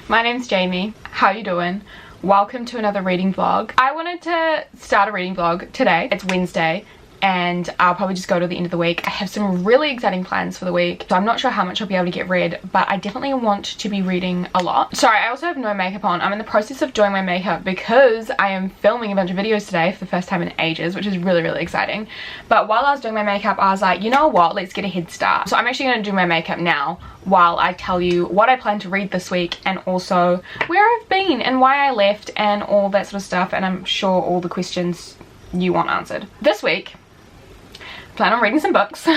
My name's Jamie. How you doing? Welcome to another reading vlog. I wanted to start a reading vlog today. It's Wednesday and I'll probably just go to the end of the week. I have some really exciting plans for the week, so I'm not sure how much I'll be able to get read, but I definitely want to be reading a lot. Sorry, I also have no makeup on. I'm in the process of doing my makeup because I am filming a bunch of videos today for the first time in ages, which is really exciting. But while I was doing my makeup, I was like, you know what, let's get a head start. So I'm actually going to do my makeup now while I tell you what I plan to read this week and also where I've been and why I left and all that sort of stuff, and I'm sure all the questions you want answered. This week plan on reading some books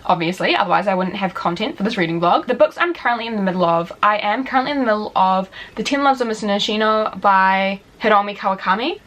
obviously, otherwise I wouldn't have content for this reading vlog. The books I'm currently in the middle of, I am currently in the middle of The 10 Loves of Mr. Nishino by Hiromi Kawakami.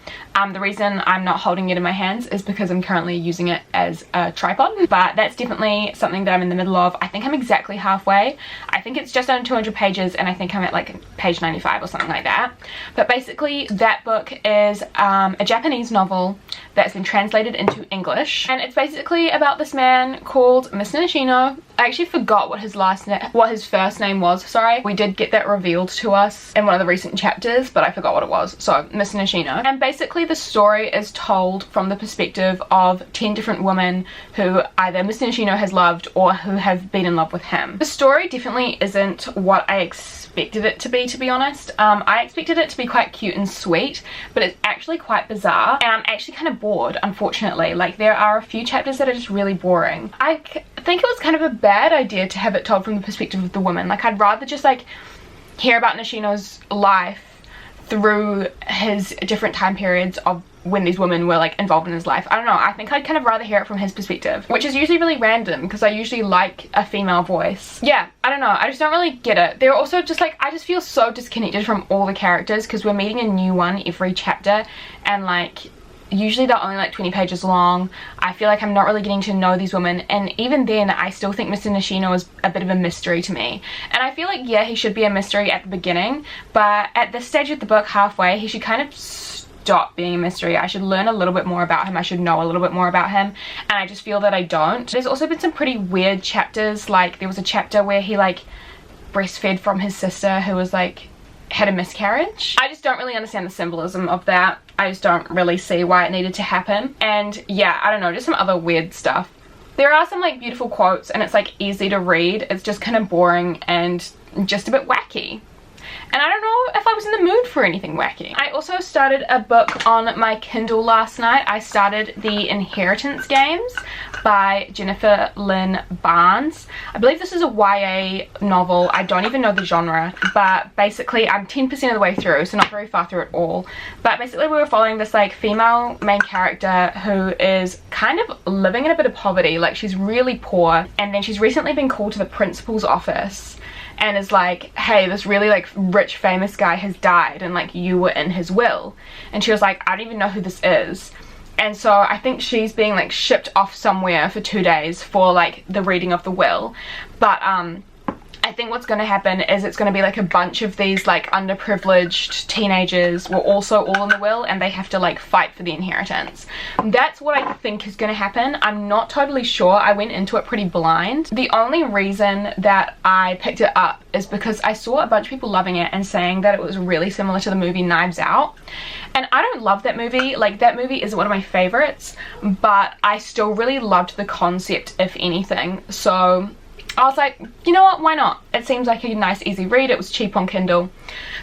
The reason I'm not holding it in my hands is because I'm currently using it as a tripod, but that's definitely something that I'm in the middle of. I think I'm exactly halfway. I think it's just under 200 pages and I think I'm at like page 95 or something like that. But basically that book is a Japanese novel that's been translated into English, and it's basically about this man called Mr. Nishino. I actually forgot what his first name was, sorry. We did get that revealed to us in one of the recent chapters, but I forgot what it was. So, Mr. Nishino. And basically the story is told from the perspective of 10 different women who either Mr. Nishino has loved or who have been in love with him. The story definitely isn't what I expected it to be honest. I expected it to be quite cute and sweet, but it's actually quite bizarre, and I'm actually kind of bored, unfortunately. Like, there are a few chapters that are just really boring. I think it was kind of a bad idea to have it told from the perspective of the woman. Like, I'd rather just like hear about Nishino's life through his different time periods of when these women were like involved in his life. I don't know, I think I'd kind of rather hear it from his perspective, which is usually really random because I usually like a female voice. Yeah, I don't know, I just don't really get it. They're also just like, I just feel so disconnected from all the characters because we're meeting a new one every chapter, and like usually they're only like 20 pages long. I feel like I'm not really getting to know these women, and even then I still think Mr. Nishino is a bit of a mystery to me. And I feel like, yeah, he should be a mystery at the beginning, but at this stage of the book, halfway, he should kind of stop being a mystery. I should learn a little bit more about him. I should know a little bit more about him, and I just feel that I don't. There's also been some pretty weird chapters. Like, there was a chapter where he like breastfed from his sister who was like had a miscarriage. I just don't really understand the symbolism of that. I just don't really see why it needed to happen. And yeah, I don't know, just some other weird stuff. There are some like beautiful quotes and it's like easy to read. It's just kind of boring and just a bit wacky. And I don't know if I was in the mood for anything wacky. I also started a book on my Kindle last night. I started The Inheritance Games by Jennifer Lynn Barnes. I believe this is a YA novel. I don't even know the genre, but basically I'm 10% of the way through, so not very far through at all. But basically we were following this like female main character who is kind of living in a bit of poverty. Like, she's really poor, and then she's recently been called to the principal's office and is like, hey, this really like rich famous guy has died and like you were in his will. And she was like, I don't even know who this is. And so I think she's being like shipped off somewhere for 2 days for like the reading of the will. But I think what's going to happen is it's going to be like a bunch of these like underprivileged teenagers were also all in the will, and they have to like fight for the inheritance. That's what I think is going to happen. I'm not totally sure. I went into it pretty blind. The only reason that I picked it up is because I saw a bunch of people loving it and saying that it was really similar to the movie Knives Out. And I don't love that movie. Like, that movie isn't one of my favorites, but I still really loved the concept, if anything. So I was like, you know what, why not? It seems like a nice easy read. It was cheap on Kindle.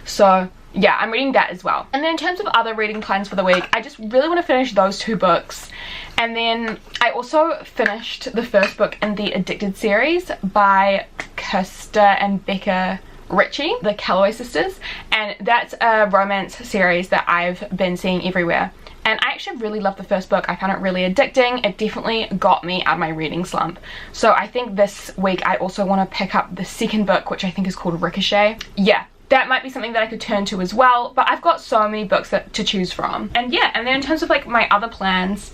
So yeah, I'm reading that as well. And then in terms of other reading plans for the week, I just really want to finish those 2 books. And then I also finished the first book in the Addicted series by Kirsta and Becca Ritchie, the Calloway sisters. And that's a romance series that I've been seeing everywhere. And I actually really loved the first book. I found it really addicting. It definitely got me out of my reading slump. So I think this week I also want to pick up the second book, which I think is called Ricochet. Yeah, that might be something that I could turn to as well, but I've got so many books to choose from. And yeah, and then in terms of like my other plans,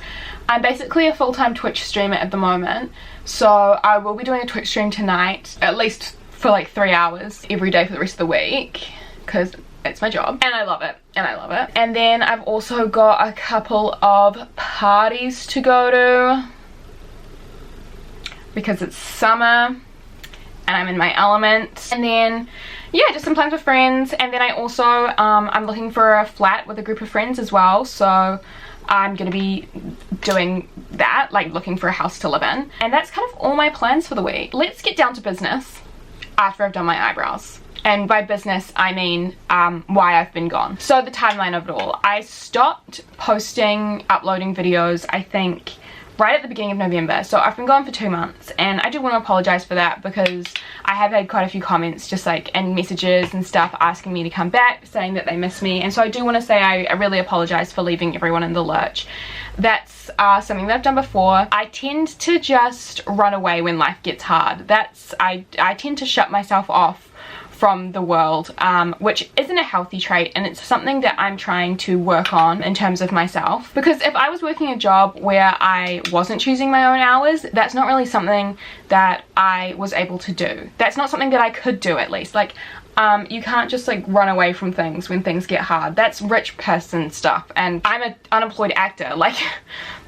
I'm basically a full-time Twitch streamer at the moment. So I will be doing a Twitch stream tonight, at least for like 3 hours every day for the rest of the week, because it's my job and I love it, and then I've also got a couple of parties to go to because it's summer and I'm in my element. And then yeah, just some plans with friends. And then I also, I'm looking for a flat with a group of friends as well. So I'm gonna be doing that, like looking for a house to live in. And that's kind of all my plans for the week. Let's get down to business after I've done my eyebrows. And by business, I mean why I've been gone. So the timeline of it all. I stopped uploading videos, I think, right at the beginning of November. So I've been gone for 2 months, and I do want to apologize for that because I have had quite a few comments just like and messages and stuff asking me to come back, saying that they miss me. And so I do want to say I really apologize for leaving everyone in the lurch. That's something that I've done before. I tend to just run away when life gets hard. I tend to shut myself off from the world, which isn't a healthy trait, and it's something that I'm trying to work on in terms of myself. Because if I was working a job where I wasn't choosing my own hours, that's not really something that I was able to do. That's not something that I could do, at least. Like, you can't just like run away from things when things get hard. That's rich person stuff, and I'm an unemployed actor. Like,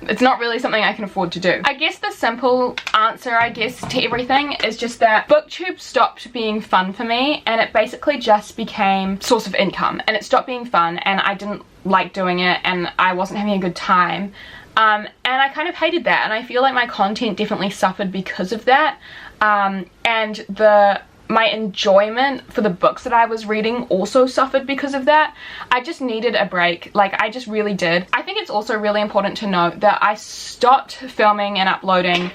it's not really something I can afford to do. I guess the simple answer, to everything is just that BookTube stopped being fun for me, and it basically just became source of income, and it stopped being fun, and I didn't like doing it, and I wasn't having a good time. And I kind of hated that, and I feel like my content definitely suffered because of that. And my enjoyment for the books that I was reading also suffered because of that. I just needed a break. Like, I just really did. I think it's also really important to note that I stopped filming and uploading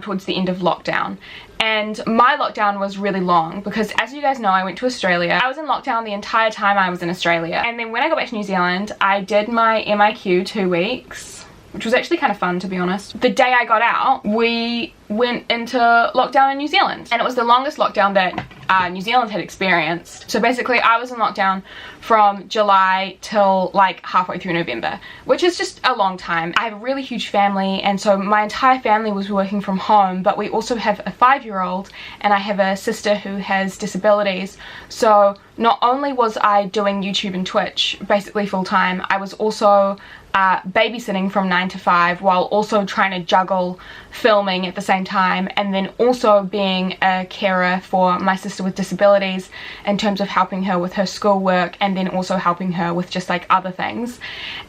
towards the end of lockdown. And my lockdown was really long because, as you guys know, I went to Australia. I was in lockdown the entire time I was in Australia. And then when I got back to New Zealand, I did my MIQ 2 weeks, which was actually kind of fun, to be honest. The day I got out, we went into lockdown in New Zealand, and it was the longest lockdown that New Zealand had experienced. So basically I was in lockdown from July till like halfway through November, which is just a long time. I have a really huge family, and so my entire family was working from home, but we also have a 5-year-old, and I have a sister who has disabilities. So not only was I doing YouTube and Twitch basically full time, I was also babysitting from 9 to 5 while also trying to juggle filming at the same time, and then also being a carer for my sister with disabilities in terms of helping her with her schoolwork, and then also helping her with just like other things.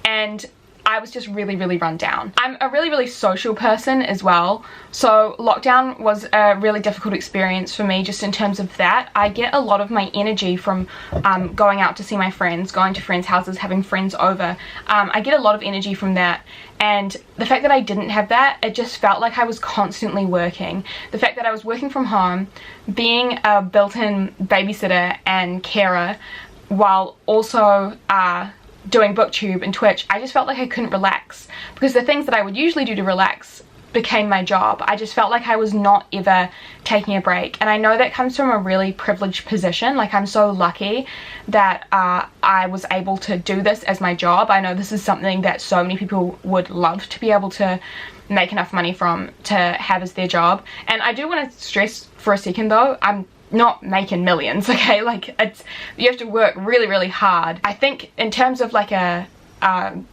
And I was just really run down. I'm a really social person as well, so lockdown was a really difficult experience for me just in terms of that. I get a lot of my energy from going out to see my friends, going to friends' houses, having friends over. I get a lot of energy from that, and the fact that I didn't have that, it just felt like I was constantly working. The fact that I was working from home, being a built-in babysitter and carer, while also doing BookTube and Twitch, I just felt like I couldn't relax, because the things that I would usually do to relax became my job. I just felt like I was not ever taking a break, and I know that comes from a really privileged position. Like, I'm so lucky that I was able to do this as my job. I know this is something that so many people would love to be able to make enough money from, to have as their job. And I do want to stress for a second though, I'm not making millions, okay? Like, you have to work really hard. I think in terms of like a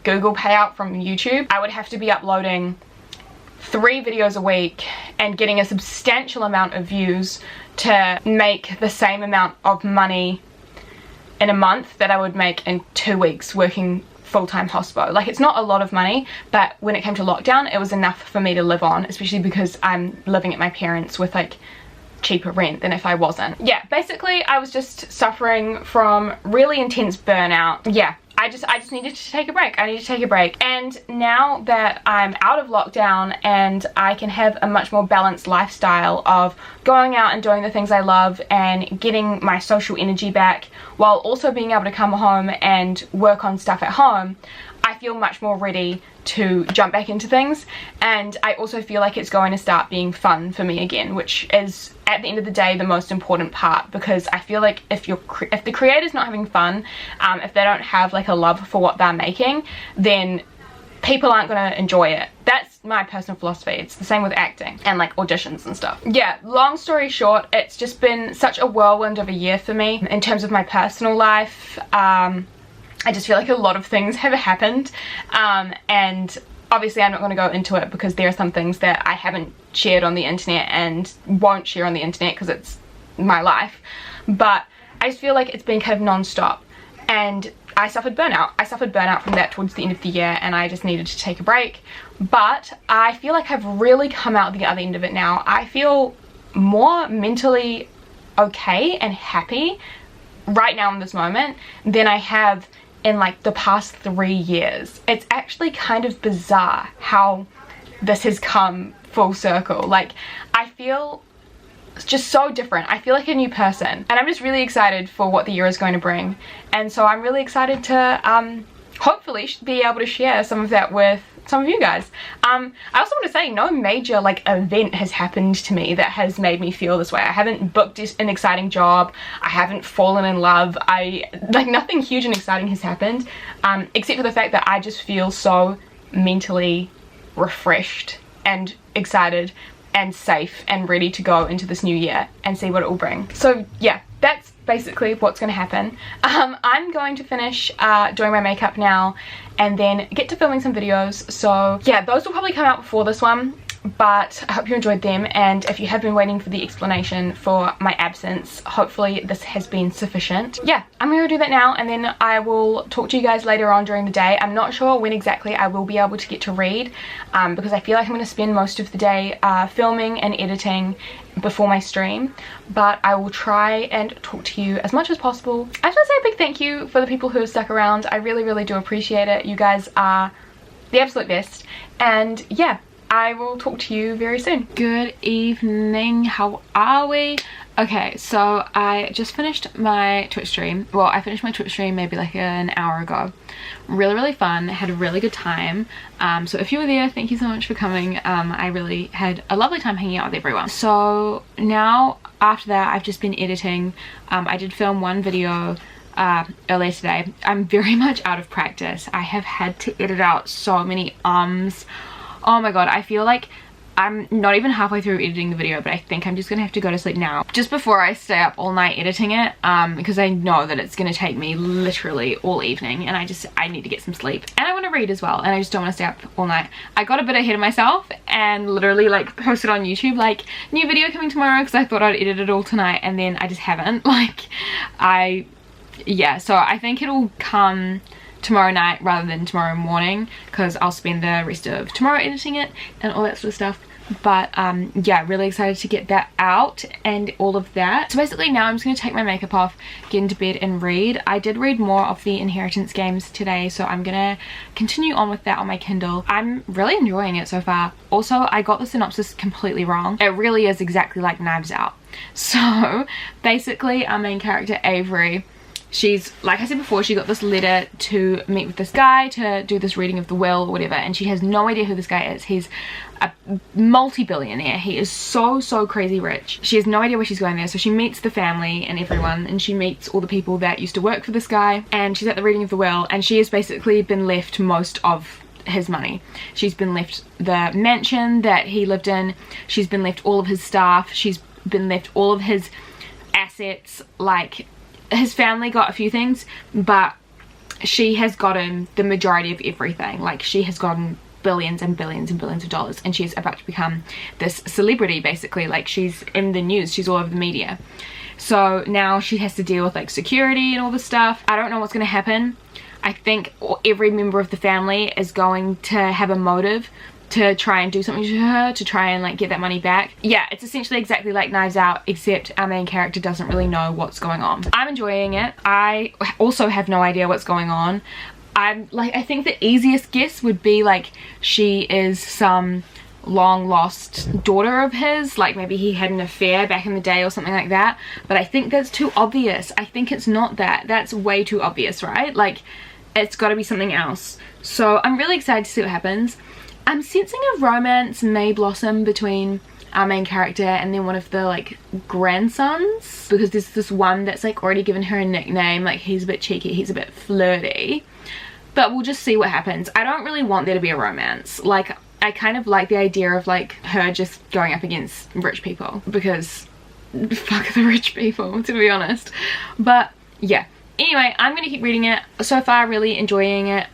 Google payout from YouTube, I would have to be uploading 3 videos a week and getting a substantial amount of views to make the same amount of money in a month that I would make in 2 weeks working full-time hospo. Like, it's not a lot of money, but when it came to lockdown, it was enough for me to live on, especially because I'm living at my parents' with like cheaper rent than if I wasn't. Yeah, basically I was just suffering from really intense burnout. Yeah, I just needed to take a break. I needed to take a break. And now that I'm out of lockdown and I can have a much more balanced lifestyle of going out and doing the things I love and getting my social energy back while also being able to come home and work on stuff at home, I feel much more ready to jump back into things. And I also feel like it's going to start being fun for me again, which is at the end of the day the most important part, because I feel like if the creator's not having fun, if they don't have like a love for what they're making, then people aren't going to enjoy it. That's my personal philosophy. It's the same with acting and like auditions and stuff. Yeah, long story short, it's just been such a whirlwind of a year for me in terms of my personal life. I just feel like a lot of things have happened, and obviously I'm not going to go into it because there are some things that I haven't shared on the internet and won't share on the internet because it's my life. But I just feel like it's been kind of non-stop, and I suffered burnout. I suffered burnout from that towards the end of the year, and I just needed to take a break. But I feel like I've really come out the other end of it now. I feel more mentally okay and happy right now in this moment than I have in like the past 3 years. It's actually kind of bizarre how this has come full circle. Like, I feel just so different. I feel like a new person, and I'm just really excited for what the year is going to bring. And so I'm really excited to hopefully be able to share some of that with some of you guys. I also want to say no major like event has happened to me that has made me feel this way. I haven't booked an exciting job, I haven't fallen in love, nothing huge and exciting has happened, except for the fact that I just feel so mentally refreshed and excited and safe and ready to go into this new year and see what it will bring. So yeah, that's basically what's going to happen. I'm going to finish doing my makeup now and then get to filming some videos. So yeah, those will probably come out before this one, but I hope you enjoyed them, and if you have been waiting for the explanation for my absence, hopefully this has been sufficient. Yeah, I'm gonna do that now, and then I will talk to you guys later on during the day. I'm not sure when exactly I will be able to get to read, because I feel like I'm gonna spend most of the day filming and editing before my stream, but I will try and talk to you as much as possible. I just want to say a big thank you for the people who have stuck around. I really do appreciate it. You guys are the absolute best, and yeah, I will talk to you very soon. Good evening, how are we? Okay, so I just finished my Twitch stream. Well, I finished my Twitch stream maybe like an hour ago. Really fun, had a really good time. So if you were there, thank you so much for coming. I really had a lovely time hanging out with everyone. So now after that, I've just been editing. I did film one video earlier today. I'm very much out of practice. I have had to edit out so many ums. Oh my god, I feel like I'm not even halfway through editing the video, but I think I'm just gonna have to go to sleep now just before I stay up all night editing it, because I know that it's gonna take me literally all evening, and I need to get some sleep, and I want to read as well, and I just don't want to stay up all night. I got a bit ahead of myself and literally like posted on YouTube like new video coming tomorrow, because I thought I'd edit it all tonight, and then I just haven't. Yeah, so I think it'll come tomorrow night rather than tomorrow morning, because I'll spend the rest of tomorrow editing it and all that sort of stuff. But yeah, really excited to get that out and all of that. So basically now I'm just going to take my makeup off, get into bed and read. I did read more of the Inheritance games today, so I'm gonna continue on with that on my Kindle. I'm really enjoying it so far. Also, I got the synopsis completely wrong. It really is exactly like Knives Out. So basically our main character Avery, she's, like I said before, she got this letter to meet with this guy to do this reading of the will or whatever, and she has no idea who this guy is. He's a multi-billionaire. He is so crazy rich. She has no idea where she's going there, so she meets the family and everyone, and she meets all the people that used to work for this guy, and she's at the reading of the will, and she has basically been left most of his money. She's been left the mansion that he lived in, she's been left all of his staff, she's been left all of his assets. Like, his family got a few things, but she has gotten the majority of everything. Like, she has gotten billions and billions and billions of dollars, and she's about to become this celebrity basically. Like, she's in the news, she's all over the media. So now she has to deal with like security and all this stuff. I don't know what's going to happen. I think every member of the family is going to have a motive to try and do something to her, to try and like get that money back. Yeah, it's essentially exactly like Knives Out, except our main character doesn't really know what's going on. I'm enjoying it. I also have no idea what's going on. I think the easiest guess would be like she is some long lost daughter of his, like maybe he had an affair back in the day or something like that, but I think that's too obvious. I think it's not that. That's way too obvious, right? Like, it's got to be something else. So I'm really excited to see what happens. I'm sensing a romance may blossom between our main character and then one of the like grandsons, because there's this one that's like already given her a nickname. Like, he's a bit cheeky, he's a bit flirty, but we'll just see what happens. I don't really want there to be a romance. Like, I kind of like the idea of like her just going up against rich people, because fuck the rich people, to be honest. But yeah, Anyway, I'm gonna keep reading it. So far, really enjoying it.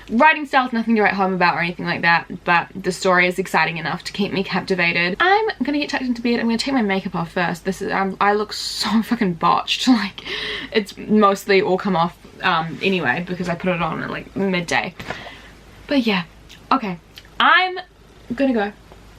Writing style is nothing to write home about or anything like that, but the story is exciting enough to keep me captivated. I'm gonna get tucked into bed. I'm gonna take my makeup off first. This is I look so fucking botched. Like, it's mostly all come off anyway because I put it on at like midday. But yeah, okay, I'm gonna go.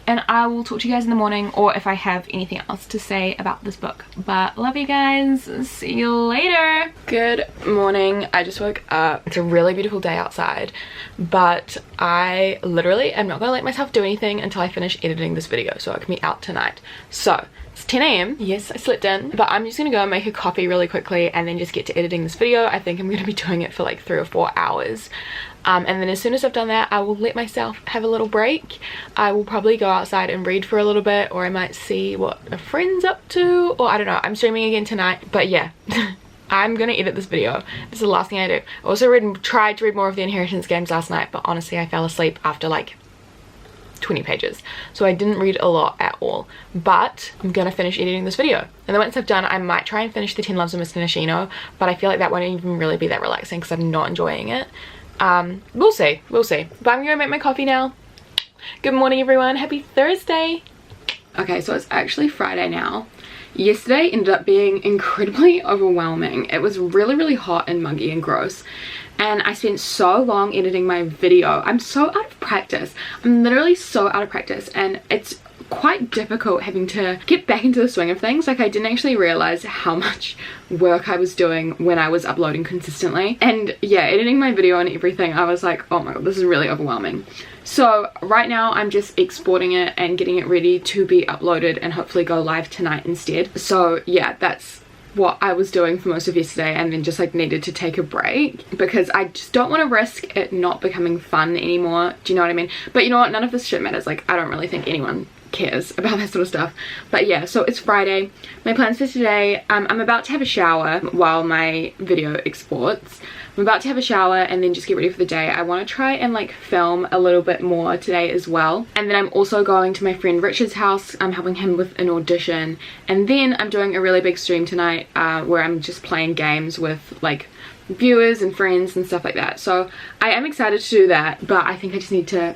And I will talk to you guys in the morning, or if I have anything else to say about this book. But love you guys. See you later. Good morning. I just woke up. It's a really beautiful day outside, but I literally am not gonna let myself do anything until I finish editing this video so I can be out tonight. So it's 10 AM. Yes, I slept in, but I'm just gonna go and make a coffee really quickly and then just get to editing this video. I think I'm gonna be doing it for like 3 or 4 hours. And then as soon as I've done that, I will let myself have a little break. I will probably go outside and read for a little bit, or I might see what a friend's up to, or I don't know. I'm streaming again tonight, but yeah. I'm gonna edit this video. This is the last thing I do. I also tried to read more of the Inheritance Games last night, but honestly I fell asleep after like 20 pages. So I didn't read a lot at all, but I'm gonna finish editing this video. And then once I've done, I might try and finish the 10 Loves of Mr. Nishino, but I feel like that won't even really be that relaxing because I'm not enjoying it. We'll see, but I'm gonna make my coffee now. Good morning everyone, happy Thursday. Okay, so it's actually Friday now. Yesterday ended up being incredibly overwhelming. It was really hot and muggy and gross, and I spent so long editing my video. I'm so out of practice. I'm literally so out of practice, and it's quite difficult having to get back into the swing of things. Like, I didn't actually realize how much work I was doing when I was uploading consistently. And yeah, editing my video and everything, I was like, oh my god, this is really overwhelming. So right now I'm just exporting it and getting it ready to be uploaded and hopefully go live tonight instead. So yeah, that's what I was doing for most of yesterday, and then just like needed to take a break because I just don't want to risk it not becoming fun anymore. Do you know what I mean? But you know what, none of this shit matters. Like, I don't really think anyone cares about that sort of stuff. But yeah, so it's Friday. My plans for today, I'm about to have a shower while my video exports. I'm about to have a shower and then just get ready for the day. I want to try and like film a little bit more today as well. And then I'm also going to my friend Richard's house. I'm helping him with an audition. And then I'm doing a really big stream tonight where I'm just playing games with like viewers and friends and stuff like that. So I am excited to do that, but I think I just need to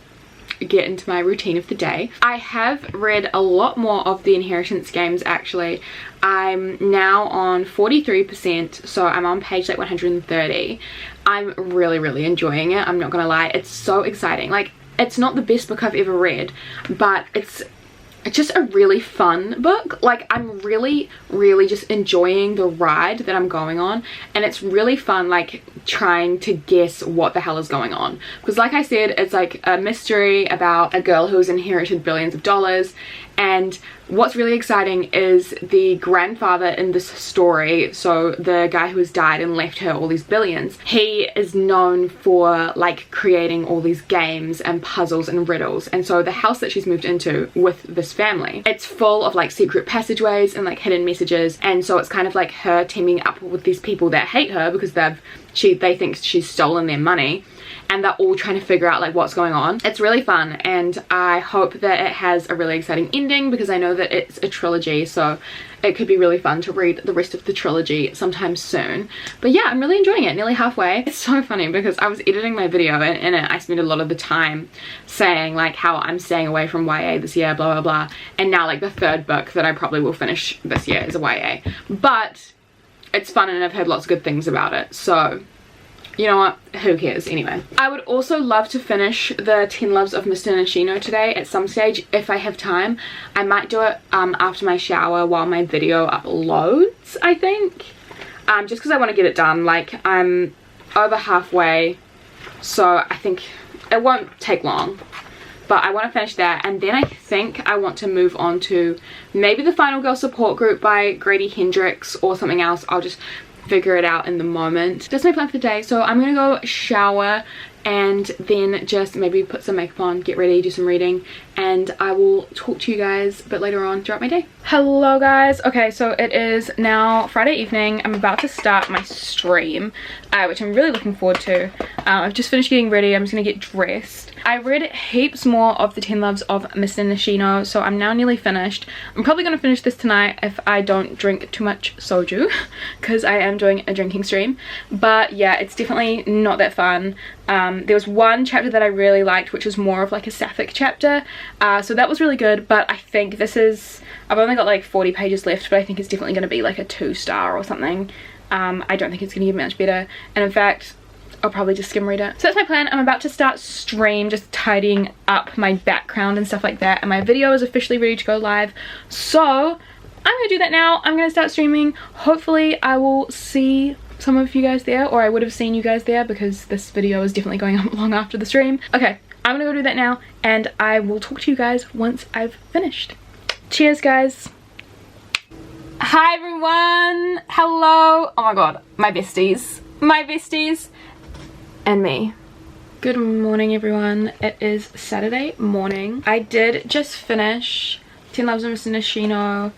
get into my routine of the day. I have read a lot more of the Inheritance Games actually. I'm now on 43%, so I'm on page like 130. I'm really enjoying it. I'm not gonna lie, it's so exciting. Like, it's not the best book I've ever read, but it's just a really fun book. Like, I'm really just enjoying the ride that I'm going on, and it's really fun like trying to guess what the hell is going on, because like I said, it's like a mystery about a girl who's inherited billions of dollars. And what's really exciting is the grandfather in this story, so the guy who has died and left her all these billions, he is known for like creating all these games and puzzles and riddles. And so the house that she's moved into with this family, it's full of like secret passageways and like hidden messages. And so it's kind of like her teaming up with these people that hate her because they think she's stolen their money, and they're all trying to figure out like what's going on. It's really fun, and I hope that it has a really exciting ending because I know that it's a trilogy, so it could be really fun to read the rest of the trilogy sometime soon. But yeah, I'm really enjoying it, nearly halfway. It's so funny because I was editing my video, and in it I spent a lot of the time saying like how I'm staying away from YA this year, blah blah blah, and now like the third book that I probably will finish this year is a YA. But it's fun and I've heard lots of good things about it, so you know what, who cares anyway. I would also love to finish the 10 Loves of Mr. Nishino today at some stage if I have time. I might do it after my shower while my video uploads, I think. Just because I want to get it done. Like, I'm over halfway, so I think it won't take long. But I want to finish that, and then I think I want to move on to maybe the Final Girl Support Group by Grady Hendrix or something else. I'll just figure it out in the moment. That's my plan for the day. So I'm gonna go shower and then just maybe put some makeup on, get ready, do some reading, and I will talk to you guys a bit later on throughout my day. Hello guys. Okay, so it is now Friday evening. I'm about to start my stream, which I'm really looking forward to. I've just finished getting ready. I'm just gonna get dressed. I read heaps more of the 10 Loves of Mr. Nishino, so I'm now nearly finished. I'm probably gonna finish this tonight if I don't drink too much soju, because I am doing a drinking stream. But yeah, it's definitely not that fun. There was one chapter that I really liked, which was more of like a sapphic chapter, so that was really good. But I think this is, I've only got like 40 pages left, but I think it's definitely going to be like a 2-star or something. I don't think it's going to get much better, and in fact I'll probably just skim read it. So that's my plan. I'm about to start stream, just tidying up my background and stuff like that, and my video is officially ready to go live, so I'm gonna do that now. I'm gonna start streaming. Hopefully I will see some of you guys there, or I would have seen you guys there, because this video is definitely going up long after the stream. Okay, I'm gonna go do that now, and I will talk to you guys once I've finished. Cheers guys. Hi everyone. Hello. Oh my god, my besties and me. Good morning everyone. It is Saturday morning. I did just finish 10 Loves of Mr. Nishino.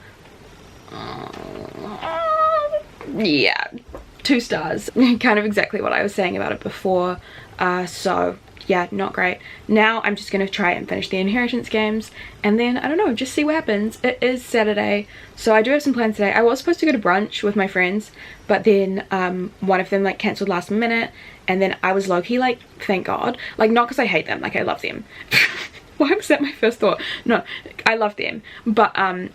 Yeah, 2 stars. Kind of exactly what I was saying about it before. So yeah, not great. Now I'm just gonna try and finish the Inheritance games, and then I don't know, just see what happens. It is Saturday, so I do have some plans today. I was supposed to go to brunch with my friends, but then one of them like cancelled last minute, and then I was low-key like, thank god. Like, not because I hate them, like I love them. Why was that my first thought? No, I love them, but I'm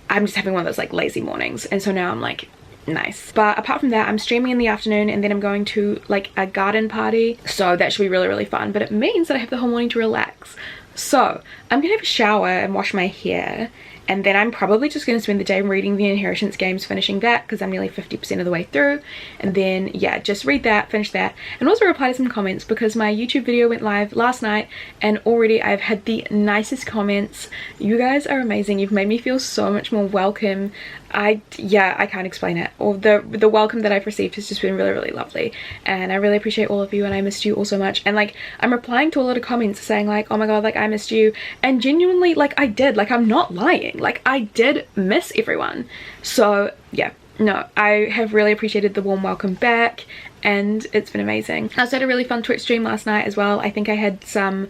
just having one of those like lazy mornings, and so now I'm like, nice. But apart from that, I'm streaming in the afternoon, and then I'm going to like a garden party, so that should be really fun. But it means that I have the whole morning to relax, so I'm gonna have a shower and wash my hair, and then I'm probably just gonna spend the day reading the Inheritance games, finishing that because I'm nearly 50% of the way through, and then yeah, just read that, finish that, and also reply to some comments, because my YouTube video went live last night and already I've had the nicest comments. You guys are amazing. You've made me feel so much more welcome. I can't explain it. Or the welcome that I've received has just been really lovely, and I really appreciate all of you, and I missed you all so much. And like, I'm replying to a lot of comments saying like, oh my god, like I missed you, and genuinely like I did, like I'm not lying, like I did miss everyone. So yeah, no, I have really appreciated the warm welcome back, and it's been amazing. I also had a really fun Twitch stream last night as well. I think I had some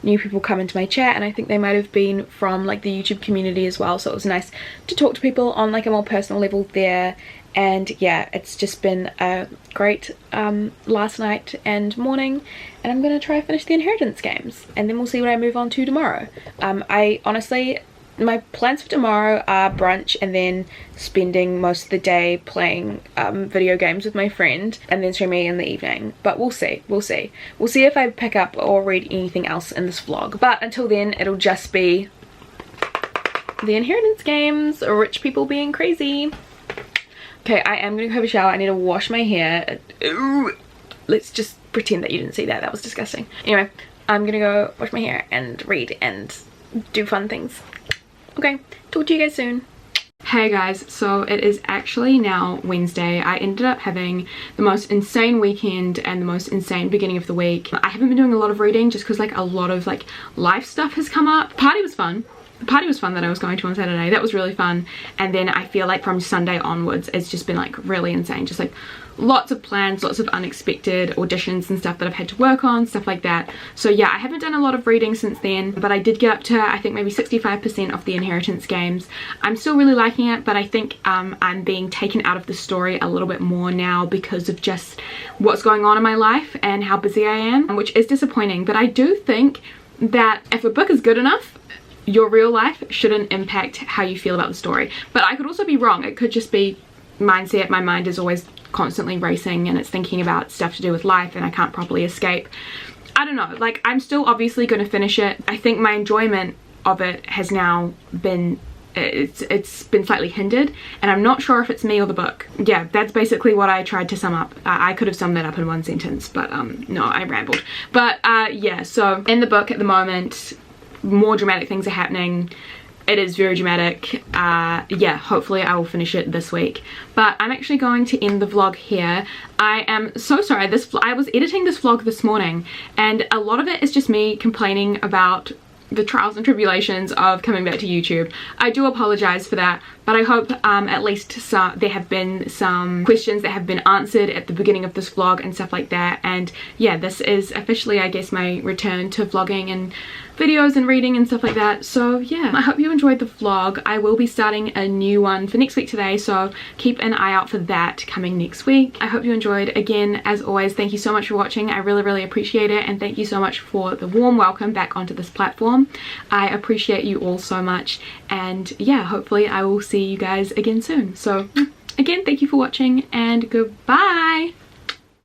new people come into my chat, and I think they might have been from like the YouTube community as well, so it was nice to talk to people on like a more personal level there. And yeah, it's just been a great last night and morning, and I'm gonna try to finish the Inheritance games, and then we'll see what I move on to tomorrow. I honestly, my plans for tomorrow are brunch, and then spending most of the day playing video games with my friend, and then streaming in the evening. But we'll see if I pick up or read anything else in this vlog. But until then, it'll just be the Inheritance games, or rich people being crazy. Okay, I am gonna go have a shower. I need to wash my hair. Ooh, let's just pretend that you didn't see that. That was disgusting. Anyway, I'm gonna go wash my hair and read and do fun things. Okay, talk to you guys soon. Hey guys, so it is actually now Wednesday. I ended up having the most insane weekend and the most insane beginning of the week. I haven't been doing a lot of reading just because like a lot of like life stuff has come up. Party was fun. The party was fun that I was going to on Saturday. That was really fun. And then I feel like from Sunday onwards, it's just been like really insane. Just like lots of plans, lots of unexpected auditions and stuff that I've had to work on, stuff like that. So yeah, I haven't done a lot of reading since then, but I did get up to, I think maybe 65% of the Inheritance games. I'm still really liking it, but I think I'm being taken out of the story a little bit more now because of just what's going on in my life and how busy I am, which is disappointing. But I do think that if a book is good enough, your real life shouldn't impact how you feel about the story. But I could also be wrong. It could just be mindset. My mind is always constantly racing, and it's thinking about stuff to do with life, and I can't properly escape. I don't know, like I'm still obviously going to finish it. I think my enjoyment of it has now been, it's been slightly hindered, and I'm not sure if it's me or the book. Yeah, that's basically what I tried to sum up. I could have summed that up in one sentence, but no, I rambled. But yeah, so in the book at the moment, more dramatic things are happening. it is very dramatic. Yeah, hopefully I will finish it this week. But I'm actually going to end the vlog here. I am so sorry. I was editing this vlog this morning, and a lot of it is just me complaining about the trials and tribulations of coming back to YouTube. I do apologize for that, but I hope at least there have been some questions that have been answered at the beginning of this vlog and stuff like that. And yeah, this is officially, I guess, my return to vlogging and videos and reading and stuff like that. So yeah, I hope you enjoyed the vlog. I will be starting a new one for next week today, so keep an eye out for that coming next week. I hope you enjoyed. Again, as always, thank you so much for watching. I really appreciate it, and thank you so much for the warm welcome back onto this platform. I appreciate you all so much, and yeah, hopefully I will see you guys again soon. So again, thank you for watching, and goodbye.